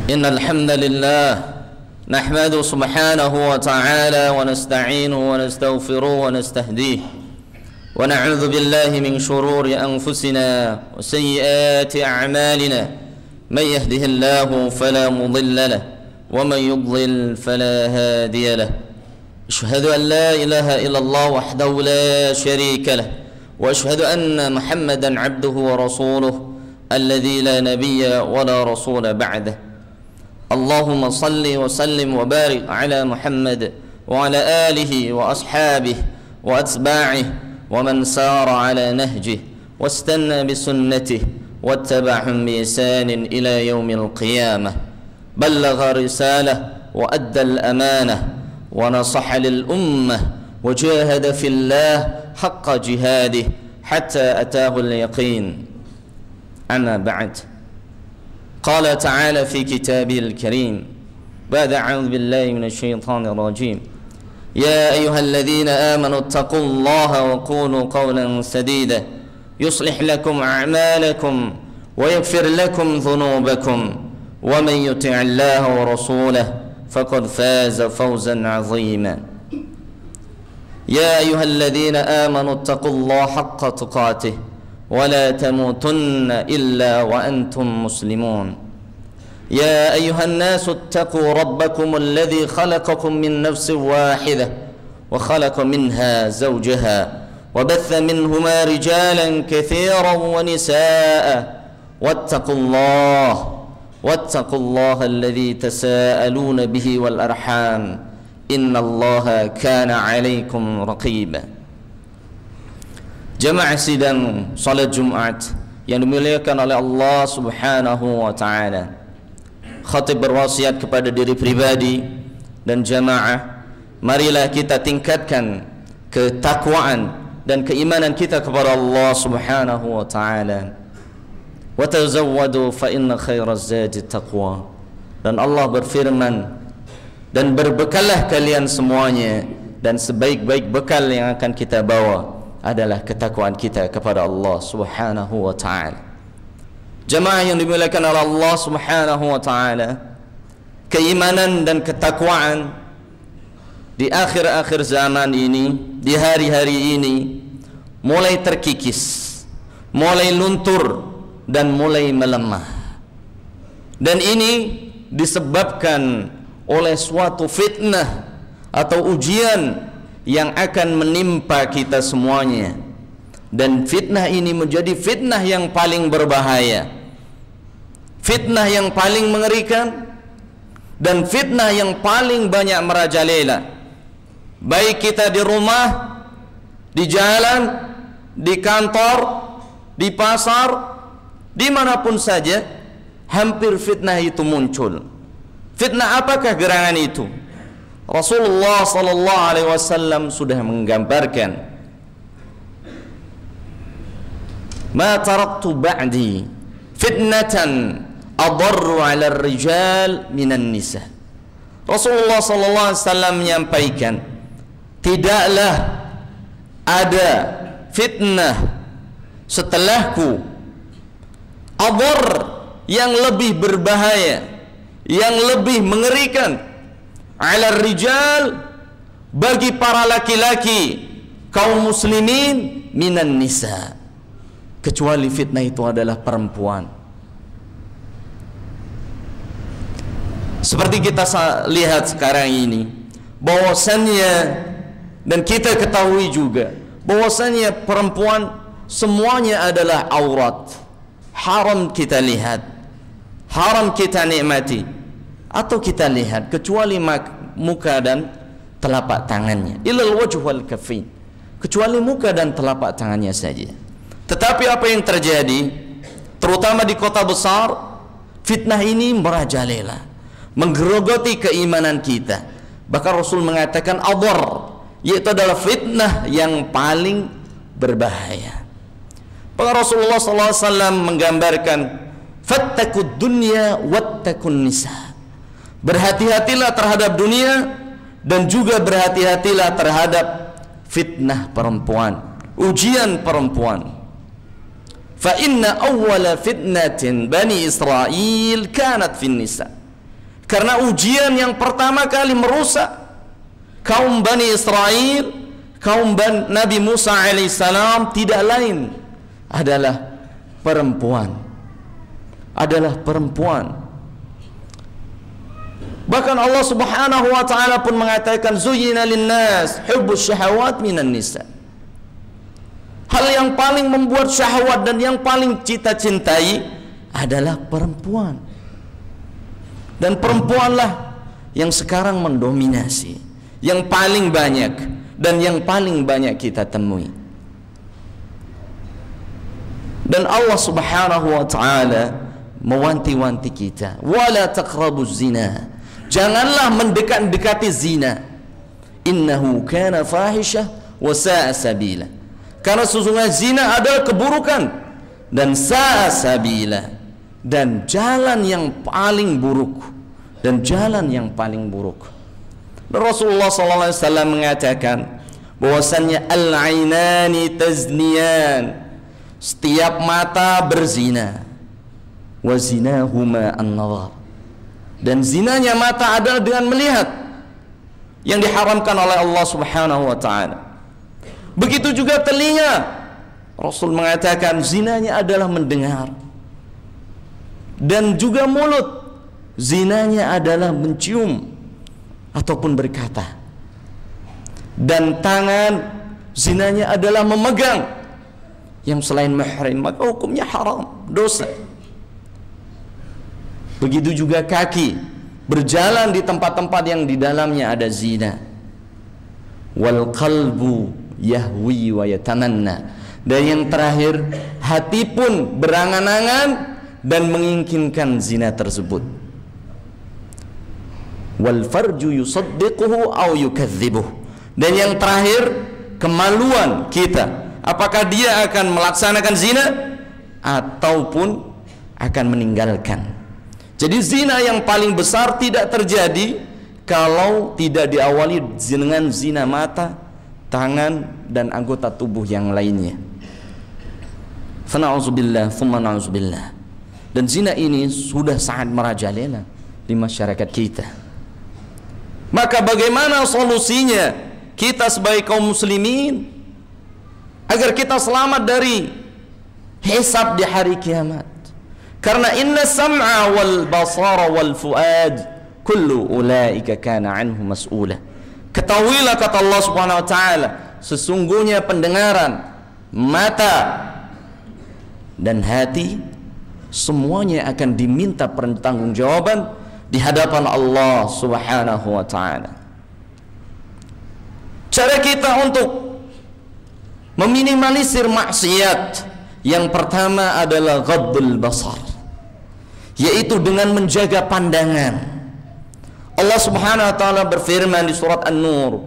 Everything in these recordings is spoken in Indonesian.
إن الحمد لله نحمده سبحانه وتعالى ونستعينه ونستغفره ونستهديه ونعوذ بالله من شرور أنفسنا وسيئات أعمالنا من يهده الله فلا مضل له ومن يضلل فلا هادي له أشهد أن لا إله إلا الله وحده لا شريك له وأشهد أن محمدا عبده ورسوله الذي لا نبي ولا رسول بعده اللهم صل وسلم وبارك على محمد وعلى آله وأصحابه وأتباعه ومن سار على نهجه واستنى بسنته واتبعهم بإحسان إلى يوم القيامة بلغ رسالة وأدى الأمانة ونصح للأمة وجاهد في الله حق جهاده حتى أتاه اليقين أما بعد قال تعالى في كتابه الكريم بعد أعوذ بالله من الشيطان الرجيم يا أيها الذين آمنوا اتقوا الله وقولوا قولا سديدا يصلح لكم أعمالكم ويغفر لكم ذنوبكم ومن يطع الله ورسوله فقد فاز فوزا عظيما يا أيها الذين آمنوا اتقوا الله حق تقاته ولا تموتن إلا وأنتم مسلمون يا أيها الناس اتقوا ربكم الذي خلقكم من نفس واحدة وخلق منها زوجها وبث منهما رجالا كثيرا ونساء واتقوا الله الذي تساءلون به والأرحام إن الله كان عليكم رقيبا. Jamaah sidang salat Jumat yang dimuliakan oleh Allah Subhanahu wa taala. Khatib berwasiat kepada diri pribadi dan jamaah, marilah kita tingkatkan ketakwaan dan keimanan kita kepada Allah Subhanahu wa taala. Wa tazawwadu fa inna khairaz zadi taqwa. Dan Allah berfirman, dan berbekallah kalian semuanya, dan sebaik-baik bekal yang akan kita bawa adalah ketakwaan kita kepada Allah Subhanahu wa taala. Jemaah yang dimuliakan oleh Allah Subhanahu wa taala, keimanan dan ketakwaan di akhir-akhir zaman ini, di hari-hari ini mulai terkikis, mulai luntur dan mulai melemah. Dan ini disebabkan oleh suatu fitnah atau ujian yang akan menimpa kita semuanya. Dan fitnah ini menjadi fitnah yang paling berbahaya, fitnah yang paling mengerikan, dan fitnah yang paling banyak merajalela. Baik kita di rumah, di jalan, di kantor, di pasar, dimanapun saja, hampir fitnah itu muncul. Fitnah apakah gerangan itu? Rasulullah sallallahu alaihi wasallam sudah menggambarkan, ma taraktu ba'di fitnatan adarru 'ala ar-rijal minan nisa. Rasulullah sallallahu alaihi wasallam menyampaikan, tidaklah ada fitnah setelahku adar yang lebih berbahaya, yang lebih mengerikan, ala rijal, bagi para laki-laki kaum muslimin, minan nisa, kecuali fitnah itu adalah perempuan. Seperti kita lihat sekarang ini, bahwasannya, dan kita ketahui juga bahwasannya perempuan semuanya adalah aurat, haram kita lihat, haram kita nikmati atau kita lihat, kecuali muka dan telapak tangannya, ilal wajh wal kaffin, kecuali muka dan telapak tangannya saja. Tetapi apa yang terjadi, terutama di kota besar, fitnah ini merajalela, menggerogoti keimanan kita. Bahkan Rasul mengatakan adar, yaitu adalah fitnah yang paling berbahaya. Bahkan Rasulullah SAW menggambarkan, fattakud dunya wattakun nisa, berhati-hatilah terhadap dunia dan juga berhati-hatilah terhadap fitnah perempuan, ujian perempuan. Fa inna awwala fitnatin Bani Israel kanat fin nisa. Karena ujian yang pertama kali merusak kaum Bani Israel, kaum Nabi Musa alaihissalam tidak lain adalah perempuan. Bahkan Allah Subhanahu wa taala pun mengatakan zuyyina linnas hubbus syahawat minan nisa. Hal yang paling membuat syahwat dan yang paling cintai adalah perempuan. Dan perempuanlah yang sekarang mendominasi, yang paling banyak dan yang paling banyak kita temui. Dan Allah Subhanahu wa taala mewanti-wanti kita, wala taqrabuz zina. Janganlah mendekat-dekati zina. Innahu kana fahisyah wa sa'a sabila. Karena sesungguhnya zina adalah keburukan dan sa'a sabila, dan jalan yang paling buruk, dan Rasulullah SAW mengatakan bahwasannya al-ainani tazniyan, setiap mata berzina, wa zinahuma an-nazar, dan zinanya mata adalah dengan melihat yang diharamkan oleh Allah Subhanahu wa taala. Begitu juga telinga. Rasul mengatakan zinanya adalah mendengar. Dan juga mulut, zinanya adalah mencium ataupun berkata. Dan tangan, zinanya adalah memegang yang selain mahram, maka hukumnya haram, dosa. Begitu juga kaki, berjalan di tempat-tempat yang di dalamnya ada zina. Wal qalbu yahwi wa yatamanna. Dan yang terakhir, hati pun berangan-angan dan menginginkan zina tersebut. Wal farju yusaddiquhu aw yukadzibuh. Dan yang terakhir, kemaluan kita, apakah dia akan melaksanakan zina ataupun akan meninggalkan. Jadi zina yang paling besar tidak terjadi kalau tidak diawali dengan zina mata, tangan, dan anggota tubuh yang lainnya. Fana'udzubillah, thumma na'udzubillah. Dan zina ini sudah sangat merajalela di masyarakat kita. Maka bagaimana solusinya kita sebagai kaum muslimin agar kita selamat dari hisab di hari kiamat? Karena inna sam'a wal basara wal fuad kullu ulaika kana anhu mas'ula. Ketahuilah, kata Allah Subhanahu wa taala, sesungguhnya pendengaran, mata, dan hati semuanya akan diminta pertanggungjawaban di hadapan Allah Subhanahu wa taala. Cara kita untuk meminimalisir maksiat yang pertama adalah ghaddul basar, yaitu dengan menjaga pandangan. Allah Subhanahu wa taala berfirman di surat An-Nur,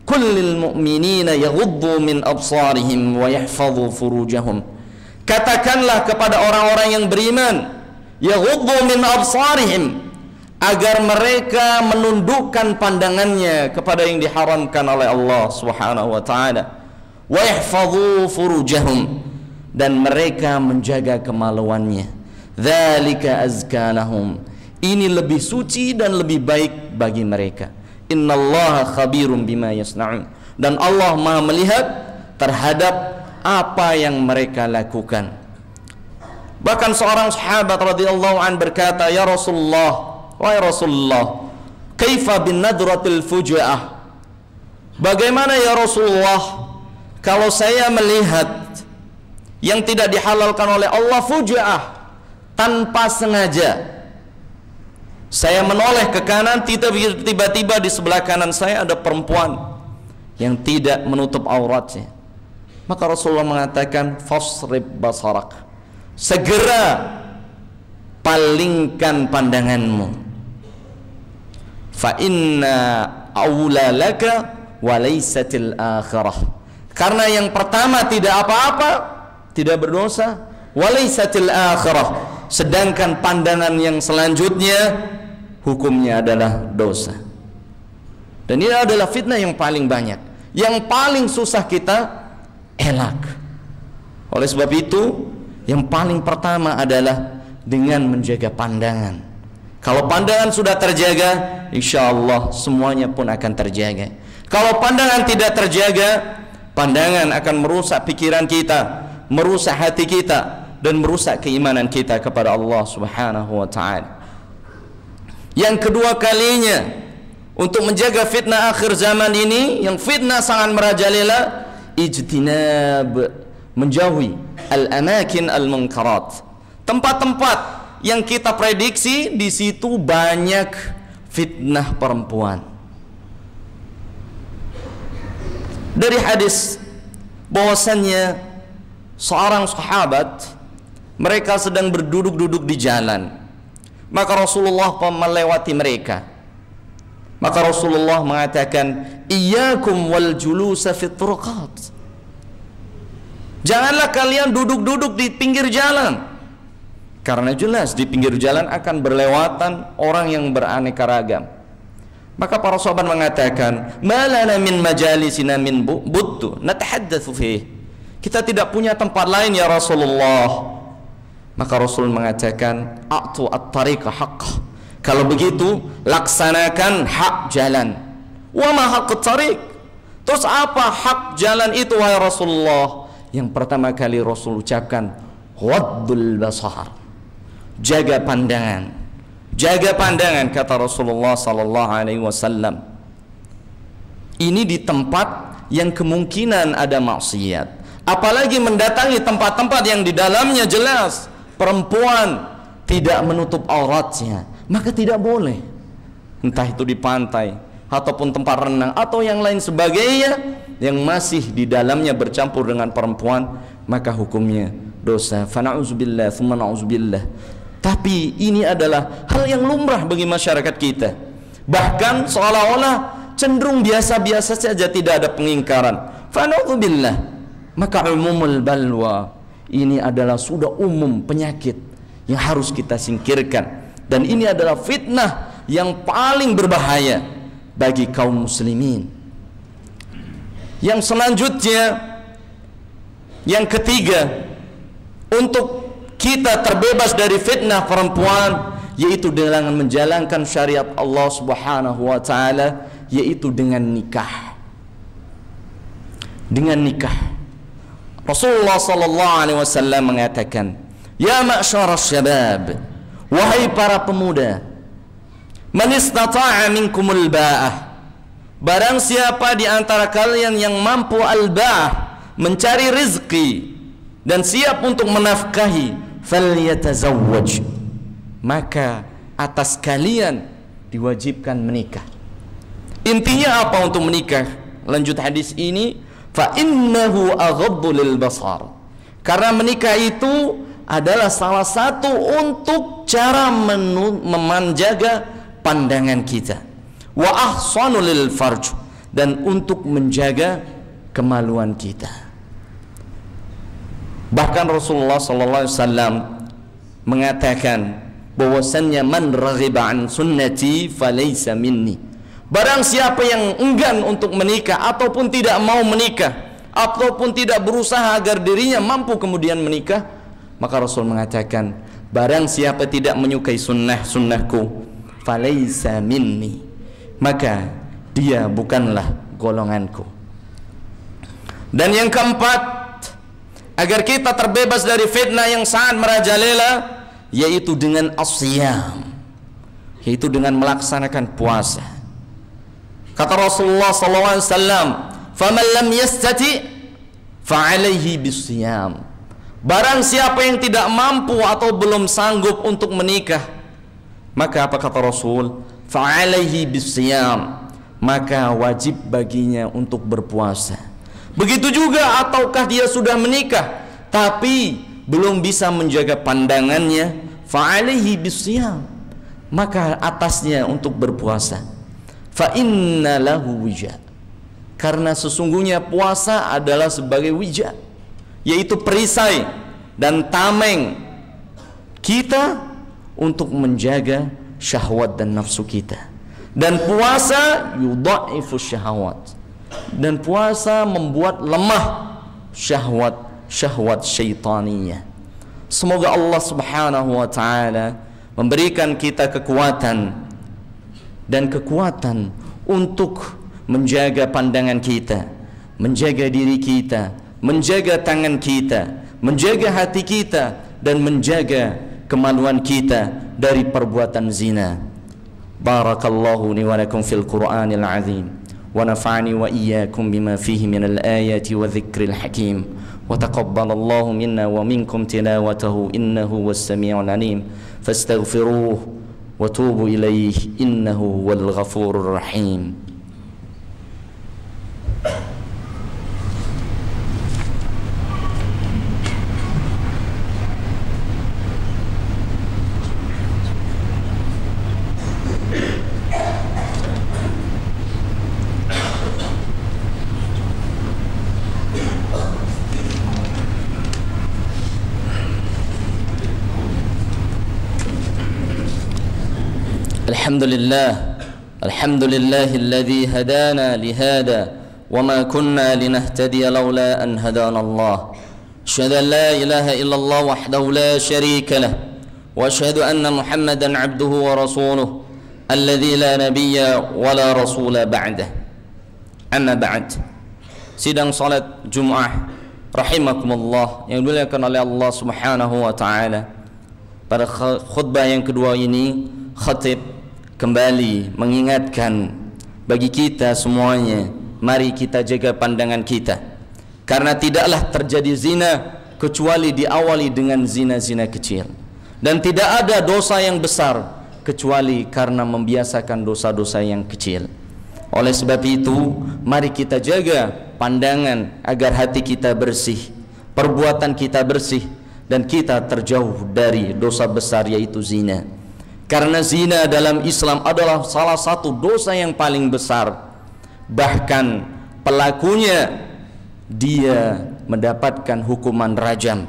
"Kullil mu'minina yaghuddu min absarihim wa yahfadhu furujahum." Katakanlah kepada orang-orang yang beriman, yaghuddu min absarihim, agar mereka menundukkan pandangannya kepada yang diharamkan oleh Allah Subhanahu wa taala. Wa yahfadhu furujahum, dan mereka menjaga kemaluannya. Dzalika azka lahum, ini lebih suci dan lebih baik bagi mereka. Innallaha khabirum bima yasna'un, dan Allah Maha melihat terhadap apa yang mereka lakukan. Bahkan seorang sahabat radhiyallahu an berkata, "Ya Rasulullah, wahai Rasulullah, kaifa bin nadratil fujaah?" Bagaimana ya Rasulullah kalau saya melihat yang tidak dihalalkan oleh Allah fujaah, tanpa sengaja? Saya menoleh ke kanan, tiba-tiba di sebelah kanan saya ada perempuan yang tidak menutup auratnya. Maka Rasulullah mengatakan, fasrib basarak, segera palingkan pandanganmu. Fa inna awla laka wa laysatil akhirah, karena yang pertama tidak apa-apa, tidak berdosa, wa laysatil akhirah, sedangkan pandangan yang selanjutnya hukumnya adalah dosa. Dan ini adalah fitnah yang paling banyak, yang paling susah kita elak. Oleh sebab itu, yang paling pertama adalah dengan menjaga pandangan. Kalau pandangan sudah terjaga, insya Allah semuanya pun akan terjaga. Kalau pandangan tidak terjaga, pandangan akan merusak pikiran kita, merusak hati kita, dan merusak keimanan kita kepada Allah Subhanahu wa ta'ala. Yang kedua kalinya, untuk menjaga fitnah akhir zaman ini, yang fitnah sangat merajalela, ijtinab, menjauhi al-amakin al-munkarat, tempat-tempat yang kita prediksi di situ banyak fitnah perempuan. Dari hadis bahwasannya seorang sahabat, mereka sedang berduduk-duduk di jalan, maka Rasulullah melewati mereka. Maka Rasulullah mengatakan, iyyakum wal julusa fit turuqat, janganlah kalian duduk-duduk di pinggir jalan, karena jelas di pinggir jalan akan berlewatan orang yang beraneka ragam. Maka para sahabat mengatakan, malana min majalisina min buttu natahaddatsu fihi, kita tidak punya tempat lain ya Rasulullah. Maka Rasul mengatakan, a'tu at-tariqa haqqah, kalau begitu laksanakan hak jalan. Wa ma haqqut tariq, terus apa hak jalan itu wahai Rasulullah? Yang pertama kali Rasul ucapkan, ghaddul basar, jaga pandangan. Jaga pandangan, kata Rasulullah sallallahu alaihi wasallam. Ini di tempat yang kemungkinan ada maksiat, apalagi mendatangi tempat-tempat yang di dalamnya jelas perempuan tidak menutup auratnya, maka tidak boleh. Entah itu di pantai ataupun tempat renang atau yang lain sebagainya yang masih di dalamnya bercampur dengan perempuan, maka hukumnya dosa. Fa na'udzubillah, tsumma na'udzubillah. Tapi ini adalah hal yang lumrah bagi masyarakat kita, bahkan seolah-olah cenderung biasa-biasa saja, tidak ada pengingkaran. Fa na'udzubillah. Maka umumul balwa, ini adalah sudah umum penyakit yang harus kita singkirkan, dan ini adalah fitnah yang paling berbahaya bagi kaum muslimin. Yang selanjutnya, yang ketiga, untuk kita terbebas dari fitnah perempuan, yaitu dengan menjalankan syariat Allah Subhanahu wa ta'ala, yaitu dengan nikah. Dengan nikah, Rasulullah sallallahu alaihi wasallam mengatakan, ya ma'syara syabab, wahai para pemuda, man istata'a minkumul ba'ah, barang siapa di antara kalian yang mampu al-ba'ah, mencari rizki dan siap untuk menafkahi, falyatazawwaj, maka atas kalian diwajibkan menikah. Intinya apa untuk menikah? Lanjut hadis ini, fa innahu aghaddu lil basar, karena menikah itu adalah salah satu untuk cara menjaga pandangan kita, wa ahsanu lil farj, dan untuk menjaga kemaluan kita. Bahkan Rasulullah sallallahu alaihi wasallam mengatakan bahwasannya, man raghiba an sunnati falaysa minni, barang siapa yang enggan untuk menikah ataupun tidak mau menikah ataupun tidak berusaha agar dirinya mampu kemudian menikah, maka Rasul mengatakan, barang siapa tidak menyukai sunnahku, falaysa minni, maka dia bukanlah golonganku. Dan yang keempat, agar kita terbebas dari fitnah yang sangat merajalela, yaitu dengan as-siyam, yaitu dengan melaksanakan puasa. Kata Rasulullah SAW, faman lam yastati fa'alaihi bis-siyam, barang siapa yang tidak mampu atau belum sanggup untuk menikah, maka apa kata Rasul? Fa'alaihi bis-siyam, maka wajib baginya untuk berpuasa. Begitu juga ataukah dia sudah menikah tapi belum bisa menjaga pandangannya, fa'alaihi bis-siyam, maka atasnya untuk berpuasa. Fa inna lahu wija, karena sesungguhnya puasa adalah sebagai wija, yaitu perisai dan tameng kita untuk menjaga syahwat dan nafsu kita. Dan puasa yudha'ifu syahwat, dan puasa membuat lemah syahwat-syahwat syaitaniyah. Semoga Allah Subhanahu wa ta'ala memberikan kita kekuatan untuk menjaga pandangan kita, menjaga diri kita, menjaga tangan kita, menjaga hati kita, dan menjaga kemaluan kita dari perbuatan zina. Barakallahu li wa lakum fil Qur'anil azim wa nafa'ani wa iyyakum bima fihi minal ayati wa dzikril hakim wa taqabbalallahu minna wa minkum tilawatahu innahu was-sami'ul alim fastaghfiruhu wa tubu ilaihi innahu wal ghafurur rahim. الحمد لله الذي هدانا لهذا وما كنا لنهتدي لولا أن هدانا الله أشهد أن لا إله إلا الله وحده لا شريك له وأشهد أن محمدا عبده ورسوله الذي لا نبي ولا رسول بعده. أما بعد, sidang salat Jum'ah rahimakumullah yang dimuliakan oleh Allah Subhanahu wa taala. Pada khutbah yang kedua ini, khatib kembali mengingatkan bagi kita semuanya, mari kita jaga pandangan kita, karena tidaklah terjadi zina kecuali diawali dengan zina-zina kecil, dan tidak ada dosa yang besar kecuali karena membiasakan dosa-dosa yang kecil. Oleh sebab itu, mari kita jaga pandangan agar hati kita bersih, perbuatan kita bersih, dan kita terjauh dari dosa besar yaitu zina. Karena zina dalam Islam adalah salah satu dosa yang paling besar. Bahkan pelakunya dia mendapatkan hukuman rajam,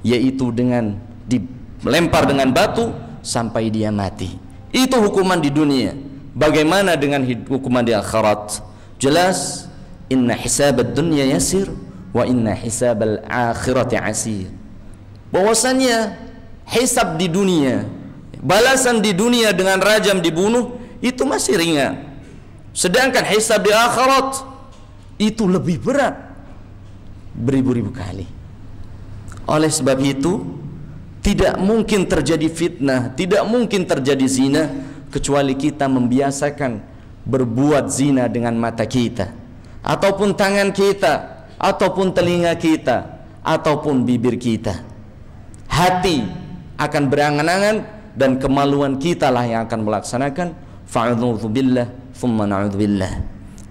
yaitu dengan dilempar dengan batu sampai dia mati. Itu hukuman di dunia. Bagaimana dengan hukuman di akhirat? Jelas, inna hisabad dunya yasir wa inna hisabal akhirati asir. Bahwasannya hisab di dunia, balasan di dunia dengan rajam dibunuh itu masih ringan, sedangkan hisab di akhirat itu lebih berat beribu-ribu kali. Oleh sebab itu, tidak mungkin terjadi fitnah, tidak mungkin terjadi zina kecuali kita membiasakan berbuat zina dengan mata kita, ataupun tangan kita, ataupun telinga kita, ataupun bibir kita. Hati akan berangan-angan dan kemaluan kita lah yang akan melaksanakan. Fa'udzubillah thumma na'udzubillah.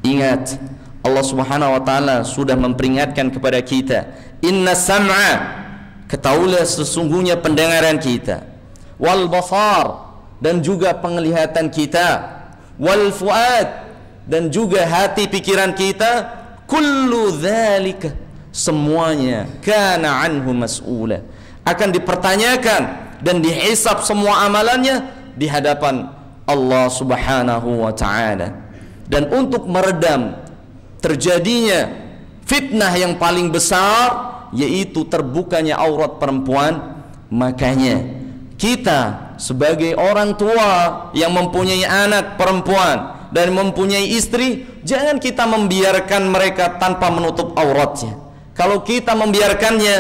Ingat, Allah Subhanahu wa taala sudah memperingatkan kepada kita, inna sam'a, ketahuilah sesungguhnya pendengaran kita, wal basar, dan juga penglihatan kita, wal fuad, dan juga hati pikiran kita, kullu dzalika, semuanya kana anhu mas'ula, akan dipertanyakan dan dihisab semua amalannya di hadapan Allah Subhanahu wa taala. Dan untuk meredam terjadinya fitnah yang paling besar, yaitu terbukanya aurat perempuan, makanya kita sebagai orang tua yang mempunyai anak perempuan dan mempunyai istri, jangan kita membiarkan mereka tanpa menutup auratnya. Kalau kita membiarkannya,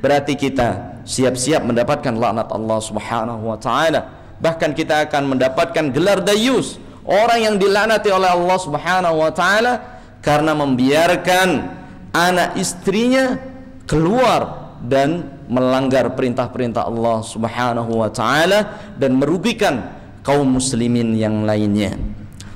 berarti kita siap-siap mendapatkan laknat Allah Subhanahu wa taala. Bahkan kita akan mendapatkan gelar dayus, orang yang dilaknati oleh Allah Subhanahu wa taala karena membiarkan anak istrinya keluar dan melanggar perintah-perintah Allah Subhanahu wa taala dan merugikan kaum muslimin yang lainnya.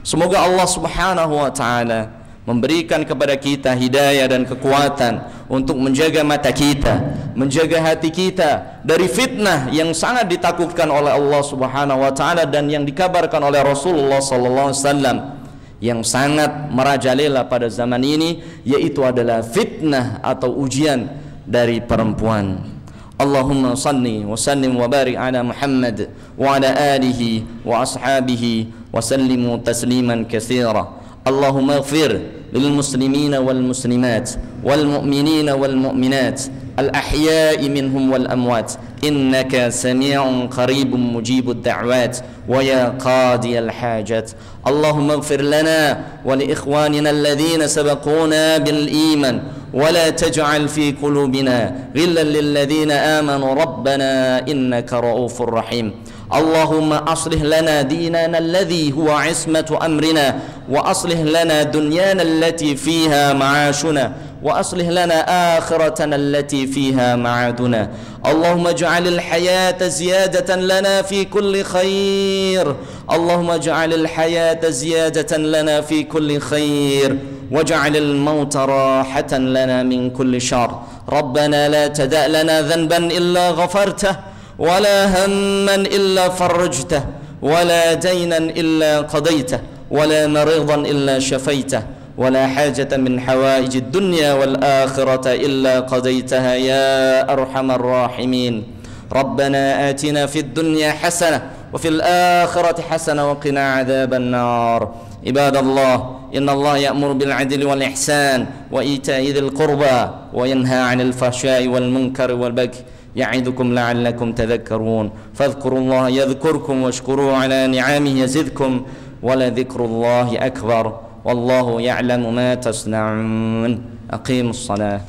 Semoga Allah Subhanahu wa taala memberikan kepada kita hidayah dan kekuatan untuk menjaga mata kita, menjaga hati kita dari fitnah yang sangat ditakutkan oleh Allah Subhanahu wa taala dan yang dikabarkan oleh Rasulullah sallallahu alaihi wasallam yang sangat merajalela pada zaman ini, yaitu adalah fitnah atau ujian dari perempuan. Allahumma salli wa sallim wa barik ala Muhammad wa ala alihi wa ashabihi wa sallimu tasliman katsira. Allahumma ighfir lil muslimina wal muslimat wal mu'minina wal mu'minat الأحياء منهم والأموات إنك سميع قريب مجيب الدعوات ويا قاضي الحاجات. اللهم اغفر لنا ولإخواننا الذين سبقونا بالإيمان ولا تجعل في قلوبنا غلا للذين آمنوا ربنا إنك رؤوف رحيم. اللهم أصلح لنا ديننا الذي هو عصمة أمرنا، وأصلح لنا دنيانا التي فيها معاشنا، وأصلح لنا آخرتنا التي فيها معادنا. اللهم اجعل الحياة زيادة لنا في كل خير، اللهم اجعل الحياة زيادة لنا في كل خير، واجعل الموت راحة لنا من كل شر. ربنا لا تدع لنا ذنبا إلا غفرته، ولا هما إلا فرجته، ولا دينا إلا قضيته، ولا مريضا إلا شفيته، ولا حاجة من حوائج الدنيا والآخرة إلا قضيتها يا أرحم الراحمين. ربنا آتنا في الدنيا حسنة وفي الآخرة حسنة وقنا عذاب النار. عباد الله، إن الله يأمر بالعدل والإحسان وإيتاء ذي القربى وينهى عن الفحشاء والمنكر والبغي يعظكم لعلكم تذكرون. فاذكروا الله يذكركم واشكروه على نعمه يزدكم ولذكر الله أكبر والله يعلم ما تصنعون. أقيموا الصلاة.